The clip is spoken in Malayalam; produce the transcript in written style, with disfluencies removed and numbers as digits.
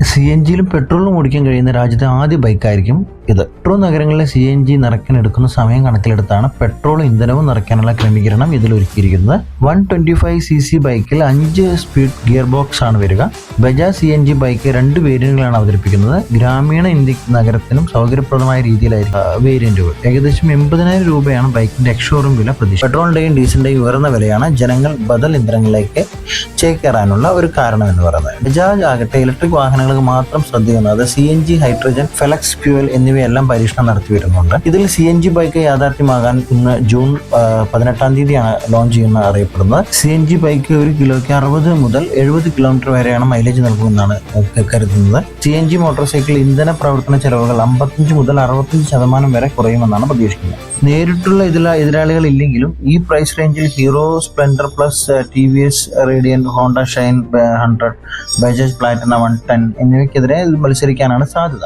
CNGയിലും പെട്രോളിലും ഓടിക്കാൻ കഴിയുന്ന രാജ്യത്തെ ആദ്യ ബൈക്കായിരിക്കും ഇത്. മെട്രോ നഗരങ്ങളിലെ CNG നിറയ്ക്കാൻ എടുക്കുന്ന സമയം കണക്കിലെടുത്താണ് പെട്രോൾ ഇന്ധനവും നിറയ്ക്കാനുള്ള ക്രമീകരണം ഇതിൽ ഒരുക്കിയിരിക്കുന്നത്. 125cc ബൈക്കിൽ 5 സ്പീഡ് ഗിയർ ബോക്സ് ആണ് വരിക. ബജാജ് CNG ബൈക്ക് 2 വേരിയന്റുകളാണ് അവതരിപ്പിക്കുന്നത്. ഗ്രാമീണ ഇന്ത്യ നഗരത്തിനും സൗകര്യപ്രദമായ രീതിയിലായിരിക്കും വേരിയന്റുകൾ. ഏകദേശം 80,000 രൂപയാണ് ബൈക്കിന്റെ എക്സ്ഷോറൂം വില പ്രതീക്ഷിച്ചത്. പെട്രോളിന്റെയും ഡീസലിന്റെയും ഉയർന്ന വിലയാണ് ജനങ്ങൾ ബദൽ ഇന്ധനങ്ങളിലേക്ക് ചേക്കേറാനുള്ള ഒരു കാരണം എന്ന് പറയുന്നത്. ബജാജ് ആകട്ടെ ഇലക്ട്രിക് വാഹനങ്ങൾക്ക് മാത്രം ശ്രദ്ധിക്കുന്നത് CNG, ഹൈഡ്രജൻ, ഫ്ലെക്സ് ഫ്യൂവൽ എന്നിവയെല്ലാം പരീക്ഷണം നടത്തി വരുന്നുണ്ട്. ഇതിൽ CNG ബൈക്ക് യാഥാർത്ഥ്യമാകാൻ ഇന്ന് ജൂൺ 18-ാം തീയതിയാണ് ലോഞ്ച് ചെയ്യുന്ന അറിയപ്പെടുന്നത്. CNG ബൈക്ക് 1 കിലോയ്ക്ക് 60 മുതൽ 70 കിലോമീറ്റർ വരെയാണ് മൈലേജ് നൽകുമെന്നാണ് കരുതുന്നത്. CNG മോട്ടോർ സൈക്കിൾ ഇന്ധന പ്രവർത്തന ചെലവുകൾ 55 മുതൽ 65% വരെ കുറയുമെന്നാണ് പ്രതീക്ഷിക്കുന്നത്. നേരിട്ടുള്ള എതിരാളികൾ ഇല്ലെങ്കിലും ഈ പ്രൈസ് റേഞ്ചിൽ Hero Splendor plus, TVS Radeon, Honda Shine 100, Bajaj Platina 110 എന്നിവയ്ക്കെതിരെ മത്സരിക്കാനാണ് സാധ്യത.